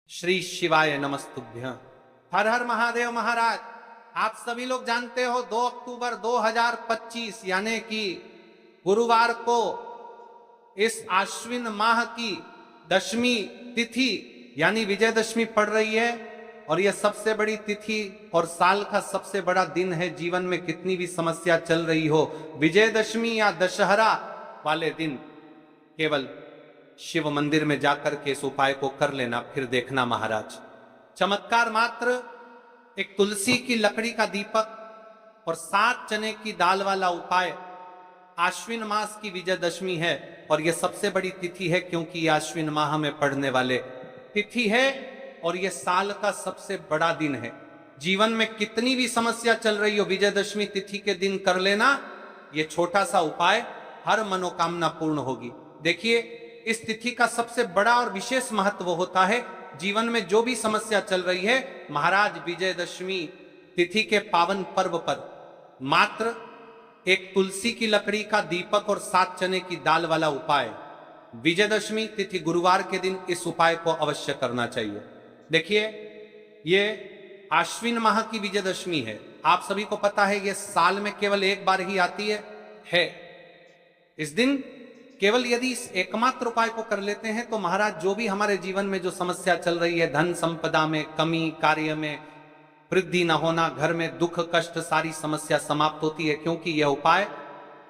श्री शिवाय नमस्तुभ्यं। हर हर महादेव महाराज। आप सभी लोग जानते हो 2 अक्टूबर 2025 यानी कि गुरुवार को इस आश्विन माह की 10वीं तिथि यानी विजयदशमी पड़ रही है और यह सबसे बड़ी तिथि और साल का सबसे बड़ा दिन है। जीवन में कितनी भी समस्या चल रही हो, विजयदशमी या दशहरा वाले दिन केवल शिव मंदिर में जाकर के इस उपाय को कर लेना, फिर देखना महाराज चमत्कार। मात्र एक तुलसी की लकड़ी का दीपक और 7 चने की दाल वाला उपाय। आश्विन मास की विजयदशमी है और यह सबसे बड़ी तिथि है क्योंकि यह आश्विन माह में पड़ने वाले तिथि है और यह साल का सबसे बड़ा दिन है। जीवन में कितनी भी समस्या चल रही हो, विजयदशमी तिथि के दिन कर लेना यह छोटा सा उपाय, हर मनोकामना पूर्ण होगी। देखिए, इस तिथि का सबसे बड़ा और विशेष महत्व होता है। जीवन में जो भी समस्या चल रही है, महाराज विजयदशमी तिथि के पावन पर्व पर मात्र एक तुलसी की लकड़ी का दीपक और 7 चने की दाल वाला उपाय, विजयदशमी तिथि गुरुवार के दिन इस उपाय को अवश्य करना चाहिए। देखिए, ये आश्विन माह की विजयदशमी है। आप सभी को पता है ये साल में केवल एक बार ही आती है। इस दिन केवल यदि इस एकमात्र उपाय को कर लेते हैं तो महाराज जो भी हमारे जीवन में जो समस्या चल रही है, धन संपदा में कमी, कार्य में वृद्धि न होना, घर में दुख कष्ट, सारी समस्या समाप्त होती है क्योंकि यह उपाय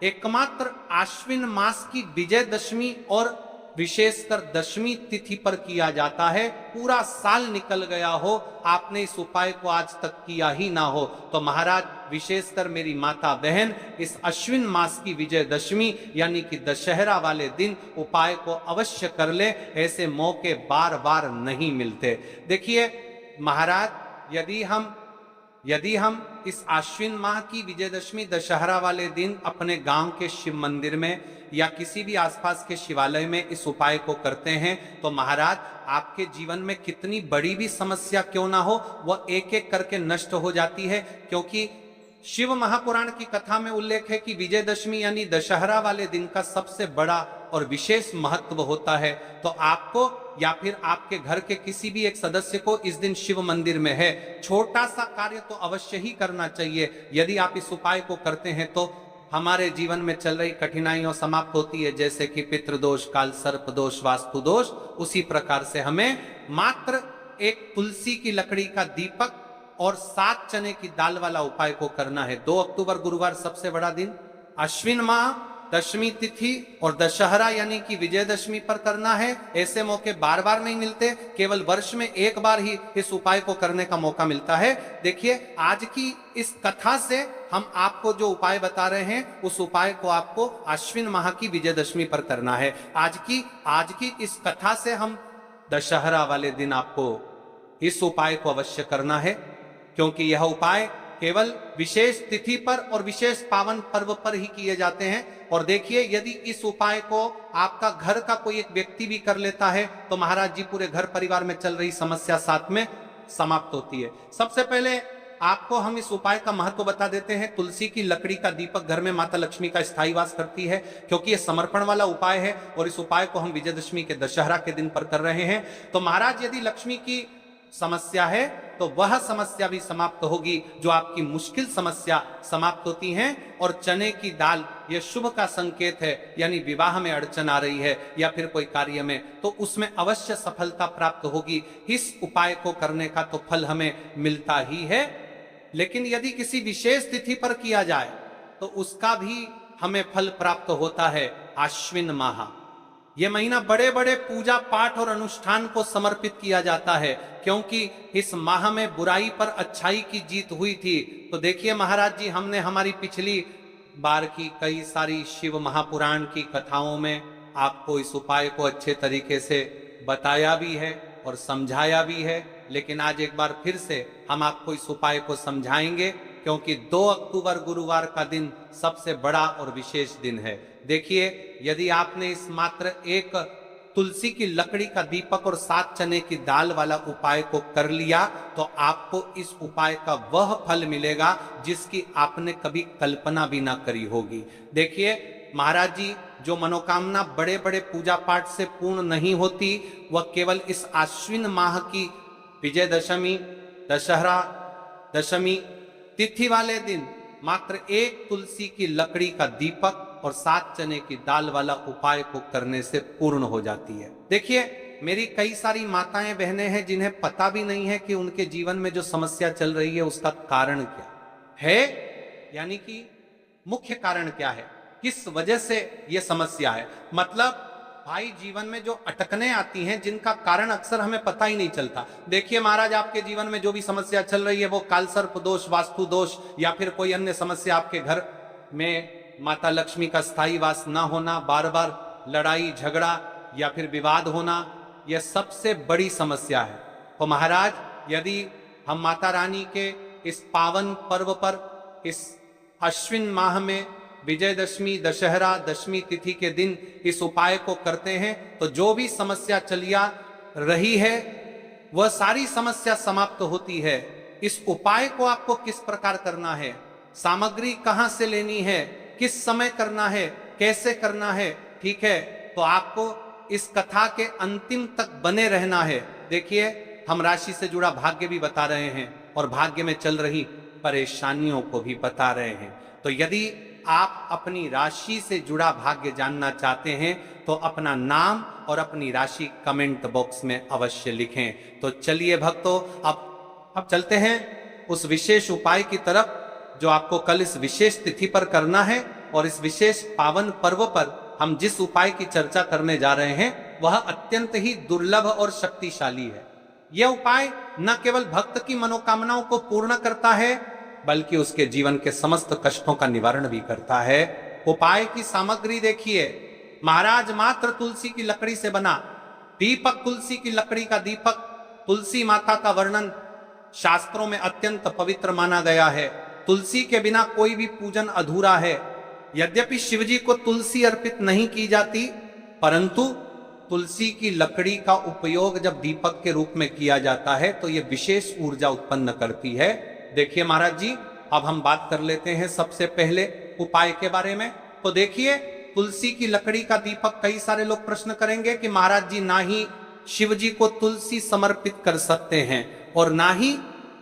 एकमात्र आश्विन मास की विजयदशमी और विशेषकर 10वीं तिथि पर किया जाता है। पूरा साल निकल गया हो, आपने इस उपाय को आज तक किया ही ना हो तो महाराज विशेषकर मेरी माता बहन इस अश्विन मास की विजयदशमी यानी कि दशहरा वाले दिन उपाय को अवश्य कर ले। ऐसे मौके बार बार नहीं मिलते। देखिए महाराज, यदि हम इस आश्विन माह की विजयदशमी दशहरा वाले दिन अपने गांव के शिव मंदिर में या किसी भी आसपास के शिवालय में इस उपाय को करते हैं तो महाराज आपके जीवन में कितनी बड़ी भी समस्या क्यों ना हो, वह एक एक करके नष्ट हो जाती है। क्योंकि शिव महापुराण की कथा में उल्लेख है कि विजयदशमी यानी दशहरा वाले दिन का सबसे बड़ा और विशेष महत्व होता है। तो आपको या फिर आपके घर के किसी भी एक सदस्य को इस दिन शिव मंदिर में है छोटा सा कार्य तो अवश्य ही करना चाहिए। यदि आप इस उपाय को करते हैं तो हमारे जीवन में चल रही कठिनाइयों समाप्त होती है, जैसे कि पितृदोष, काल सर्प दोष, वास्तु दोष। उसी प्रकार से हमें मात्र एक तुलसी की लकड़ी का दीपक और 7 चने की दाल वाला उपाय को करना है। 2 अक्टूबर गुरुवार सबसे बड़ा दिन, अश्विन माह 10वीं तिथि और दशहरा यानी कि विजयदशमी पर करना है। ऐसे मौके बार बार नहीं मिलते, केवल वर्ष में एक बार ही इस उपाय को करने का मौका मिलता है। देखिए, आज की इस कथा से हम आपको जो उपाय बता रहे हैं उस उपाय को आपको अश्विन माह की विजयदशमी पर करना है। आज की इस कथा से हम दशहरा वाले दिन आपको इस उपाय को अवश्य करना है क्योंकि यह उपाय केवल विशेष तिथि पर और विशेष पावन पर्व पर ही किए जाते हैं। और देखिए, यदि इस उपाय को आपका घर का कोई एक व्यक्ति भी कर लेता है तो महाराज जी पूरे घर परिवार में चल रही समस्या साथ में समाप्त होती है। सबसे पहले आपको हम इस उपाय का महत्व बता देते हैं। तुलसी की लकड़ी का दीपक घर में माता लक्ष्मी का स्थायी वास करती है क्योंकि यह समर्पण वाला उपाय है और इस उपाय को हम विजयदशमी के दशहरा के दिन पर कर रहे हैं। तो महाराज यदि लक्ष्मी की समस्या है तो वह समस्या भी समाप्त होगी, जो आपकी मुश्किल समस्या समाप्त होती हैं। और चने की दाल यह शुभ का संकेत है, यानी विवाह में अड़चन आ रही है या फिर कोई कार्य में तो उसमें अवश्य सफलता प्राप्त होगी। इस उपाय को करने का तो फल हमें मिलता ही है, लेकिन यदि किसी विशेष तिथि पर किया जाए तो उसका भी हमें फल प्राप्त होता है। आश्विन माह यह महीना बड़े बड़े पूजा पाठ और अनुष्ठान को समर्पित किया जाता है क्योंकि इस माह में बुराई पर अच्छाई की जीत हुई थी। तो देखिए महाराज जी, हमने हमारी पिछली बार की कई सारी शिव महापुराण की कथाओं में आपको इस उपाय को अच्छे तरीके से बताया भी है और समझाया भी है, लेकिन आज एक बार फिर से हम आपको इस उपाय को समझाएंगे क्योंकि 2 अक्टूबर गुरुवार का दिन सबसे बड़ा और विशेष दिन है। देखिए, यदि आपने इस मात्र एक तुलसी की लकड़ी का दीपक और 7 चने की दाल वाला उपाय को कर लिया तो आपको इस उपाय का वह फल मिलेगा जिसकी आपने कभी कल्पना भी ना करी होगी। देखिए, महाराज जी, जो मनोकामना बड़े बड़े पूजा पाठ से पूर्ण नहीं होती, वह केवल इस आश्विन माह की विजयदशमी, दशहरा दशमी तिथि वाले दिन मात्र एक तुलसी की लकड़ी का दीपक और 7 चने की दाल वाला उपाय को करने से पूर्ण हो जाती है। देखिए, मेरी कई सारी माताएं बहनें हैं जिन्हें पता भी नहीं है कि उनके जीवन में जो समस्या चल रही है उसका कारण क्या है, यानी कि मुख्य कारण क्या है, किस वजह से यह समस्या है। मतलब भाई, जीवन में जो अटकने आती हैं जिनका कारण अक्सर हमें पता ही नहीं चलता। देखिए महाराज, आपके जीवन में जो भी समस्या चल रही है वो कालसर्प दोष, वास्तु दोष या फिर कोई अन्य समस्या, आपके घर में माता लक्ष्मी का स्थायी वास ना होना, बार बार लड़ाई झगड़ा या फिर विवाद होना, यह सबसे बड़ी समस्या है। तो महाराज, यदि हम माता रानी के इस पावन पर्व पर, इस अश्विन माह में विजयदशमी, दशहरा दशमी तिथि के दिन इस उपाय को करते हैं तो जो भी समस्या चलिया रही है वह सारी समस्या समाप्त होती है। इस उपाय को आपको किस प्रकार करना है, सामग्री कहां से लेनी है, किस समय करना है, कैसे करना है, ठीक है, तो आपको इस कथा के अंतिम तक बने रहना है। देखिए, हम राशि से जुड़ा भाग्य भी बता रहे हैं और भाग्य में चल रही परेशानियों को भी बता रहे हैं। तो यदि आप अपनी राशि से जुड़ा भाग्य जानना चाहते हैं तो अपना नाम और अपनी राशि कमेंट बॉक्स में अवश्य लिखें। तो चलिए भक्तों, अब चलते हैं उस विशेष उपाय की तरफ जो आपको कल इस विशेष तिथि पर करना है। और इस विशेष पावन पर्व पर हम जिस उपाय की चर्चा करने जा रहे हैं वह अत्यंत ही दुर्लभ और शक्तिशाली है। यह उपाय न केवल भक्त की मनोकामनाओं को पूर्ण करता है बल्कि उसके जीवन के समस्त कष्टों का निवारण भी करता है। उपाय की सामग्री देखिए महाराज, मात्र तुलसी की लकड़ी से बना दीपक, तुलसी की लकड़ी का दीपक। तुलसी माता का वर्णन शास्त्रों में अत्यंत पवित्र माना गया है। तुलसी के बिना कोई भी पूजन अधूरा है। यद्यपि शिवजी को तुलसी अर्पित नहीं की जाती, परंतु तुलसी की लकड़ी का उपयोग जब दीपक के रूप में किया जाता है तो यह विशेष ऊर्जा उत्पन्न करती है। देखिए महाराज जी, अब हम बात कर लेते हैं सबसे पहले उपाय के बारे में। तो देखिए, तुलसी की लकड़ी का दीपक, कई सारे लोग प्रश्न करेंगे कि महाराज जी, ना ही शिव जी को तुलसी समर्पित कर सकते हैं और ना ही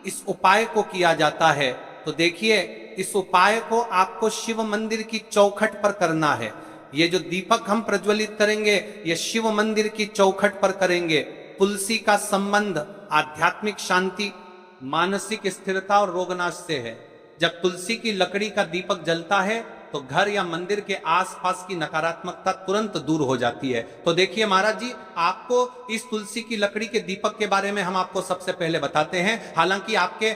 इस उपाय को किया जाता है। तो देखिए, इस उपाय को आपको शिव मंदिर की चौखट पर करना है। ये जो दीपक हम प्रज्वलित करेंगे ये शिव मंदिर की चौखट पर करेंगे। तुलसी का संबंध आध्यात्मिक शांति, मानसिक स्थिरता और रोगनाश से है। जब तुलसी की लकड़ी का दीपक जलता है तो घर या मंदिर के आसपास की नकारात्मकता तुरंत दूर हो जाती है। तो देखिए महाराज जी, आपको इस तुलसी की लकड़ी के दीपक के बारे में हम आपको सबसे पहले बताते हैं। हालांकि आपके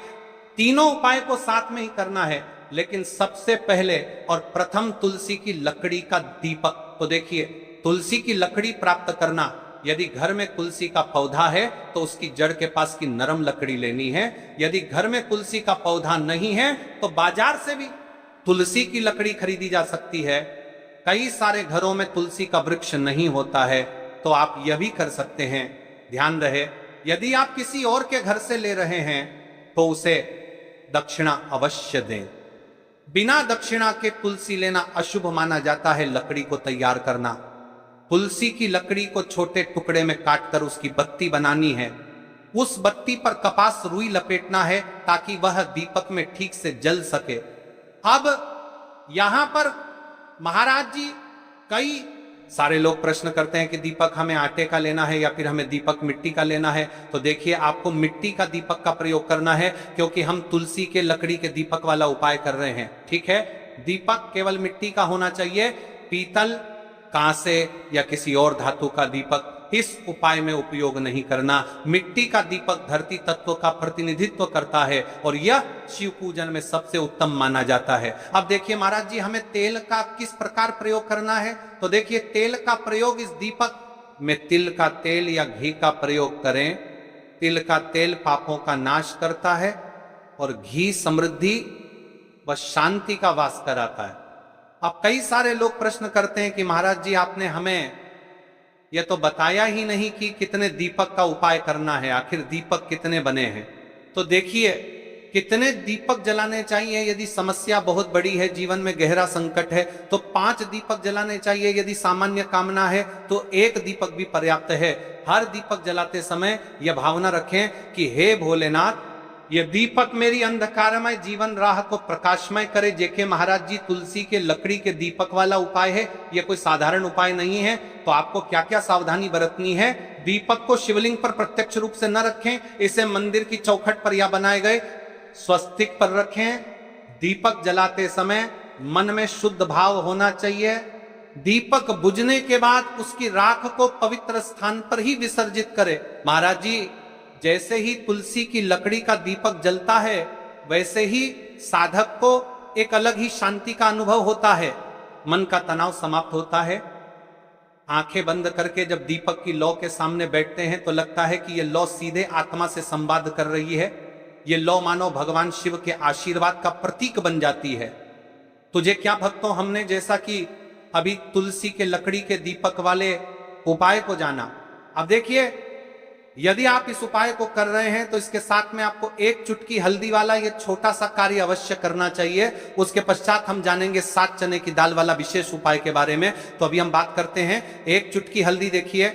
तीनों उपाय को साथ में ही करना है, लेकिन सबसे पहले और प्रथम तुलसी की लकड़ी का दीपक। तो देखिए, तुलसी की लकड़ी प्राप्त करना, यदि घर में तुलसी का पौधा है तो उसकी जड़ के पास की नरम लकड़ी लेनी है। यदि घर में तुलसी का पौधा नहीं है तो बाजार से भी तुलसी की लकड़ी खरीदी जा सकती है। कई सारे घरों में तुलसी का वृक्ष नहीं होता है तो आप यह भी कर सकते हैं। ध्यान रहे, यदि आप किसी और के घर से ले रहे हैं तो उसे दक्षिणा अवश्य दें। बिना दक्षिणा के तुलसी लेना अशुभ माना जाता है। लकड़ी को तैयार करना, तुलसी की लकड़ी को छोटे टुकड़े में काटकर उसकी बत्ती बनानी है। उस बत्ती पर कपास रुई लपेटना है ताकि वह दीपक में ठीक से जल सके। अब यहां पर महाराज जी, कई सारे लोग प्रश्न करते हैं कि दीपक हमें आटे का लेना है या फिर हमें दीपक मिट्टी का लेना है। तो देखिए, आपको मिट्टी का दीपक का प्रयोग करना है क्योंकि हम तुलसी के लकड़ी के दीपक वाला उपाय कर रहे हैं। ठीक है, दीपक केवल मिट्टी का होना चाहिए। पीतल, कांसे या किसी और धातु का दीपक इस उपाय में उपयोग नहीं करना। मिट्टी का दीपक धरती तत्व का प्रतिनिधित्व करता है और यह शिव पूजन में सबसे उत्तम माना जाता है। अब देखिए महाराज जी, हमें तेल का किस प्रकार प्रयोग करना है। तो देखिए, तेल का प्रयोग इस दीपक में तिल का तेल या घी का प्रयोग करें। तिल का तेल पापों का नाश करता है और घी समृद्धि व शांति का वास कराता है। अब कई सारे लोग प्रश्न करते हैं कि महाराज जी, आपने हमें यह तो बताया ही नहीं कि कितने दीपक का उपाय करना है, आखिर दीपक कितने बने हैं। तो देखिए, कितने दीपक जलाने चाहिए यदि समस्या बहुत बड़ी है, जीवन में गहरा संकट है तो 5 दीपक जलाने चाहिए, यदि सामान्य कामना है तो 1 दीपक भी पर्याप्त है। हर दीपक जलाते समय यह भावना रखें कि हे भोलेनाथ, यह दीपक मेरी अंधकारमय जीवन राह को प्रकाशमय करे। जेके महाराज जी, तुलसी के लकड़ी के दीपक वाला उपाय है, यह कोई साधारण उपाय नहीं है। तो आपको क्या क्या सावधानी बरतनी है? दीपक को शिवलिंग पर प्रत्यक्ष रूप से न रखें, इसे मंदिर की चौखट पर या बनाए गए स्वस्तिक पर रखें। दीपक जलाते समय मन में शुद्ध भाव होना चाहिए। दीपक बुझने के बाद उसकी राख को पवित्र स्थान पर ही विसर्जित करें। महाराज जी, जैसे ही तुलसी की लकड़ी का दीपक जलता है वैसे ही साधक को एक अलग ही शांति का अनुभव होता है, मन का तनाव समाप्त होता है। आंखें बंद करके जब दीपक की लौ के सामने बैठते हैं तो लगता है कि यह लौ सीधे आत्मा से संवाद कर रही है। यह लौ मानो भगवान शिव के आशीर्वाद का प्रतीक बन जाती है। तुझे क्या भक्तों, हमने जैसा कि अभी तुलसी के लकड़ी के दीपक वाले उपाय को जाना, अब देखिए यदि आप इस उपाय को कर रहे हैं तो इसके साथ में आपको 1 चुटकी हल्दी वाला ये छोटा सा कार्य अवश्य करना चाहिए। उसके पश्चात हम जानेंगे 7 चने की दाल वाला विशेष उपाय के बारे में। तो अभी हम बात करते हैं 1 चुटकी हल्दी। देखिए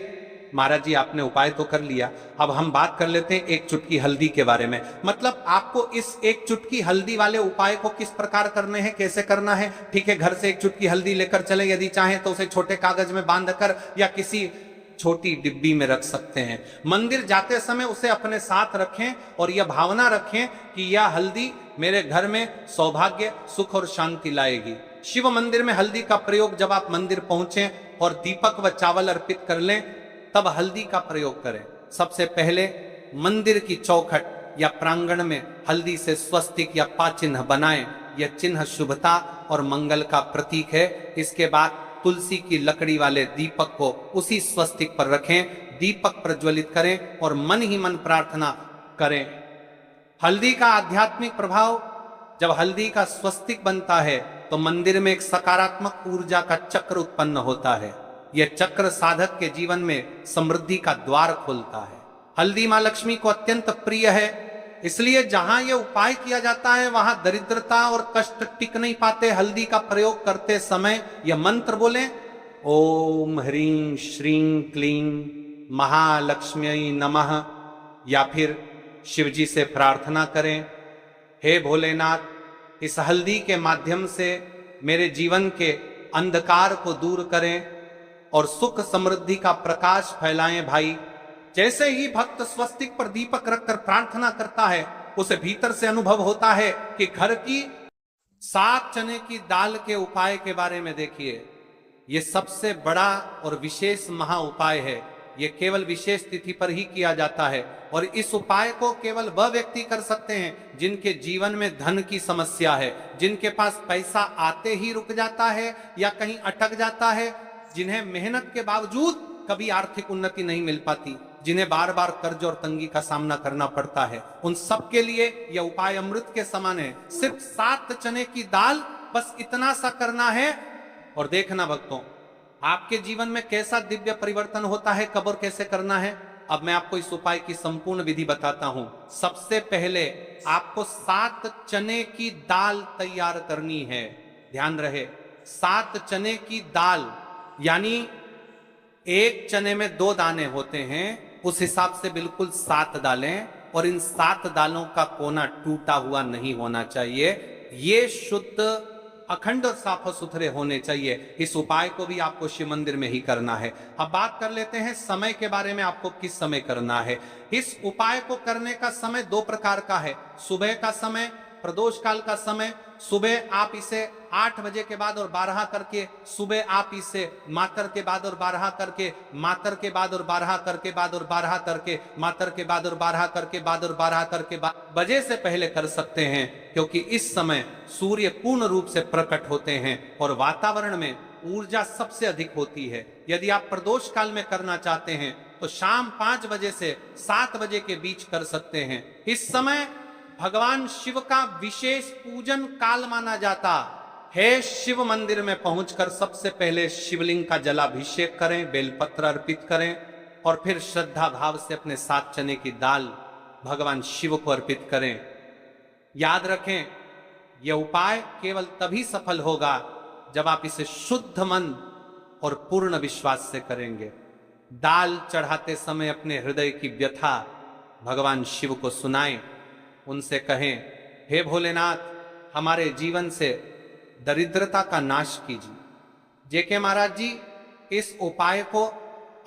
महाराज जी, आपने उपाय तो कर लिया, अब हम बात कर लेते हैं 1 चुटकी हल्दी के बारे में। मतलब आपको इस 1 चुटकी हल्दी वाले उपाय को किस प्रकार करने हैं, कैसे करना है। ठीक है, घर से 1 चुटकी हल्दी लेकर चले, यदि चाहें तो उसे छोटे कागज में बांधकर या किसी छोटी डिब्बी में रख सकते हैं। मंदिर जाते समय उसे अपने साथ रखें और यह भावना रखें कि यह हल्दी मेरे घर में सौभाग्य, सुख और शांति लाएगी। शिव मंदिर में हल्दी का प्रयोग जब आप मंदिर पहुंचें और दीपक व चावल अर्पित कर लें तब हल्दी का प्रयोग करें। सबसे पहले मंदिर की चौखट या प्रांगण में हल्दी से स्वस्तिक या पा चिन्ह बनाएं। यह चिन्ह शुभता और मंगल का प्रतीक है। इसके बाद तुलसी की लकड़ी वाले दीपक को उसी स्वस्तिक पर रखें, दीपक प्रज्वलित करें और मन ही मन प्रार्थना करें। हल्दी का आध्यात्मिक प्रभाव, जब हल्दी का स्वस्तिक बनता है तो मंदिर में एक सकारात्मक ऊर्जा का चक्र उत्पन्न होता है। यह चक्र साधक के जीवन में समृद्धि का द्वार खोलता है। हल्दी मां लक्ष्मी को अत्यंत प्रिय है, इसलिए जहां यह उपाय किया जाता है वहां दरिद्रता और कष्ट टिक नहीं पाते। हल्दी का प्रयोग करते समय यह मंत्र बोलें, ओम ह्रीं श्रीं क्लीं महालक्ष्मी नमः, या फिर शिवजी से प्रार्थना करें, हे भोलेनाथ, इस हल्दी के माध्यम से मेरे जीवन के अंधकार को दूर करें और सुख समृद्धि का प्रकाश फैलाएं। भाई, जैसे ही भक्त स्वस्तिक पर दीपक रखकर प्रार्थना करता है उसे भीतर से अनुभव होता है कि घर की 7 चने की दाल के उपाय के बारे में देखिए। यह सबसे बड़ा और विशेष महा उपाय है। यह केवल विशेष तिथि पर ही किया जाता है और इस उपाय को केवल वह व्यक्ति कर सकते हैं जिनके जीवन में धन की समस्या है, जिनके पास पैसा आते ही रुक जाता है या कहीं अटक जाता है, जिन्हें मेहनत के बावजूद कभी आर्थिक उन्नति नहीं मिल पाती, जिन्हें बार बार कर्ज और तंगी का सामना करना पड़ता है। उन सब के लिए यह उपाय अमृत के समान है। सिर्फ 7 चने की दाल, बस इतना सा करना है और देखना भक्तों, आपके जीवन में कैसा दिव्य परिवर्तन होता है, कब और कैसे करना है। अब मैं आपको इस उपाय की संपूर्ण विधि बताता हूं। सबसे पहले आपको 7 चने की दाल तैयार करनी है। ध्यान रहे, 7 चने की दाल, यानी 1 चने में 2 दाने होते हैं, उस हिसाब से बिल्कुल 7 दालें, और इन 7 दालों का कोना टूटा हुआ नहीं होना चाहिए। ये शुद्ध, अखंड और साफ सुथरे होने चाहिए। इस उपाय को भी आपको शिव मंदिर में ही करना है। अब बात कर लेते हैं समय के बारे में, आपको किस समय करना है। इस उपाय को करने का समय 2 प्रकार का है। सुबह का समय, प्रदोष काल का समय। सुबह आप इसे 8 बजे के बाद और 12 करके, सुबह आप इसे मातर के बाद और 12 करके, मातर के बाद और 12 करके, बाद और 12 करके, मातर के बाद और 12 करके, बाद और 12 करके, बजे से पहले कर सकते हैं, क्योंकि इस समय सूर्य पूर्ण रूप से प्रकट होते हैं और वातावरण में ऊर्जा सबसे अधिक होती है। यदि आप प्रदोष काल में करना चाहते हैं तो शाम 5 बजे से 7 बजे के बीच कर सकते हैं। इस समय भगवान शिव का विशेष पूजन काल माना जाता है। शिव मंदिर में पहुंचकर सबसे पहले शिवलिंग का जलाभिषेक करें, बेलपत्र अर्पित करें और फिर श्रद्धा भाव से अपने 7 चने की दाल भगवान शिव को अर्पित करें। याद रखें, यह उपाय केवल तभी सफल होगा जब आप इसे शुद्ध मन और पूर्ण विश्वास से करेंगे। दाल चढ़ाते समय अपने हृदय की व्यथा भगवान शिव को सुनाएं, उनसे कहें, हे भोलेनाथ, हमारे जीवन से दरिद्रता का नाश कीजिए। जेके महाराज जी, इस उपाय को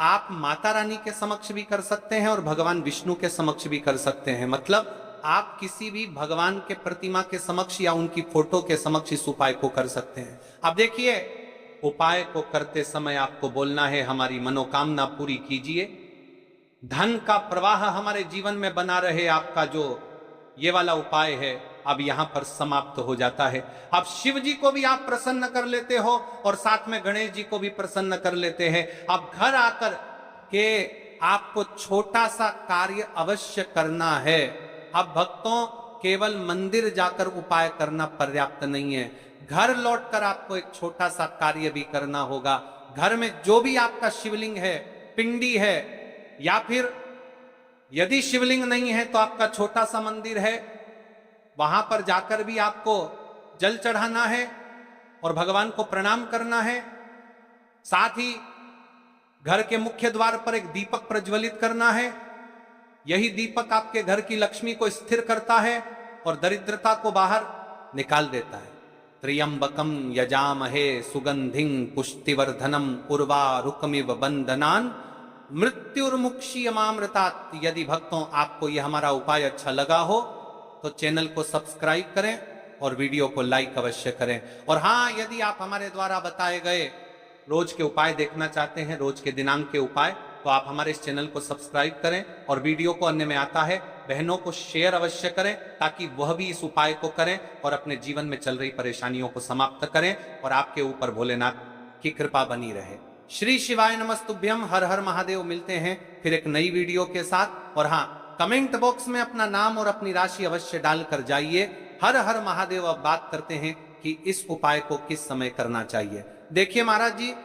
आप माता रानी के समक्ष भी कर सकते हैं और भगवान विष्णु के समक्ष भी कर सकते हैं। मतलब आप किसी भी भगवान के प्रतिमा के समक्ष या उनकी फोटो के समक्ष इस उपाय को कर सकते हैं। अब देखिए, उपाय को करते समय आपको बोलना है, हमारी मनोकामना पूरी कीजिए, धन का प्रवाह हमारे जीवन में बना रहे। आपका जो ये वाला उपाय है अब यहां पर समाप्त हो जाता है। अब शिव जी को भी आप प्रसन्न कर लेते हो और साथ में गणेश जी को भी प्रसन्न कर लेते हैं। अब घर आकर के आपको छोटा सा कार्य अवश्य करना है। अब भक्तों, केवल मंदिर जाकर उपाय करना पर्याप्त नहीं है, घर लौटकर आपको एक छोटा सा कार्य भी करना होगा। घर में जो भी आपका शिवलिंग है, पिंडी है, या फिर यदि शिवलिंग नहीं है तो आपका छोटा सा मंदिर है, वहां पर जाकर भी आपको जल चढ़ाना है और भगवान को प्रणाम करना है। साथ ही घर के मुख्य द्वार पर एक दीपक प्रज्वलित करना है। यही दीपक आपके घर की लक्ष्मी को स्थिर करता है और दरिद्रता को बाहर निकाल देता है। त्र्यंबकम यजामहे सुगंधिं पुष्टिवर्धनम उर्वारुकमिव बंधनान मृत्युर्मुक्षीयमामृतात्। यदि भक्तों आपको यह हमारा उपाय अच्छा लगा हो तो चैनल को सब्सक्राइब करें और वीडियो को लाइक अवश्य करें। और हाँ, यदि आप हमारे द्वारा बताए गए रोज के उपाय देखना चाहते हैं, रोज के दिनांक के उपाय, तो आप हमारे इस चैनल को सब्सक्राइब करें और वीडियो को अन्य में आता है बहनों को शेयर अवश्य करें, ताकि वह भी इस उपाय को करें और अपने जीवन में चल रही परेशानियों को समाप्त करें और आपके ऊपर भोलेनाथ की कृपा बनी रहे। श्री शिवाय नमस्तुभ्यम। हर हर महादेव। मिलते हैं फिर एक नई वीडियो के साथ। और हाँ, कमेंट बॉक्स में अपना नाम और अपनी राशि अवश्य डालकर जाइए। हर हर महादेव। अब बात करते हैं कि इस उपाय को किस समय करना चाहिए। देखिए महाराज जी,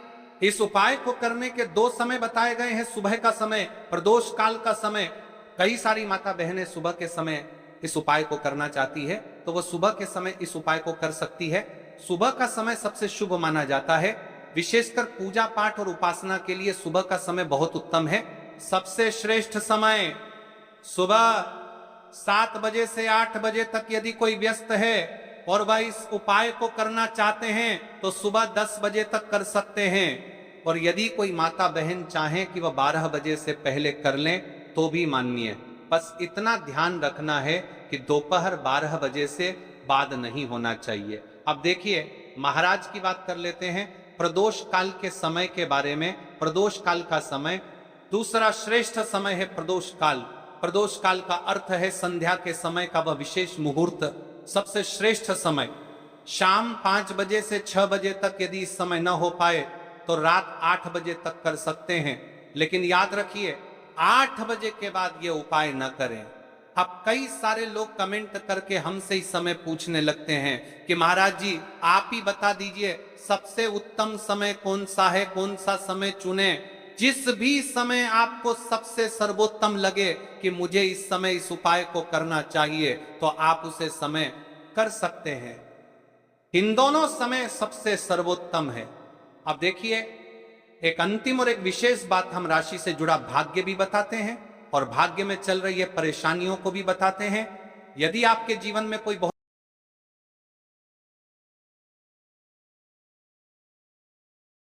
इस उपाय को करने के दो समय बताए गए हैं, सुबह का समय, प्रदोष काल का समय। कई सारी माता बहनें सुबह के समय इस उपाय को करना चाहती है तो वह सुबह के समय इस उपाय को कर सकती है। सुबह का समय सबसे शुभ माना जाता है, विशेषकर पूजा पाठ और उपासना के लिए सुबह का समय बहुत उत्तम है। सबसे श्रेष्ठ समय सुबह 7 बजे से 8 बजे तक। यदि कोई व्यस्त है और वह इस उपाय को करना चाहते हैं तो सुबह 10 बजे तक कर सकते हैं। और यदि कोई माता बहन चाहे कि वह 12 बजे से पहले कर लें तो भी माननीय। बस इतना ध्यान रखना है कि दोपहर 12 बजे से बाद नहीं होना चाहिए। अब देखिए, महाराज की बात कर लेते हैं प्रदोष काल के समय के बारे में। प्रदोष काल का समय दूसरा श्रेष्ठ समय है प्रदोष काल। प्रदोष काल का अर्थ है संध्या के समय का वह विशेष मुहूर्त, सबसे श्रेष्ठ समय। शाम 5 बजे से 6 बजे तक यदि इस समय न हो पाए तो रात 8 बजे तक कर सकते हैं। लेकिन याद रखिए, 8 बजे के बाद ये उपाय न करें। अब कई सारे लोग कमेंट करके हमसे इस समय पूछने लगते हैं कि महाराज जी आप ही बता दीजिए सबसे उत्तम समय कौन सा है, कौन सा समय चुने। जिस भी समय आपको सबसे सर्वोत्तम लगे कि मुझे इस समय इस उपाय को करना चाहिए तो आप उसे समय कर सकते हैं। इन दोनों समय सबसे सर्वोत्तम है। अब देखिए, एक अंतिम और एक विशेष बात हम राशि से जुड़ा भाग्य भी बताते हैं और भाग्य में चल रही है परेशानियों को भी बताते हैं। यदि आपके जीवन में कोई बहुत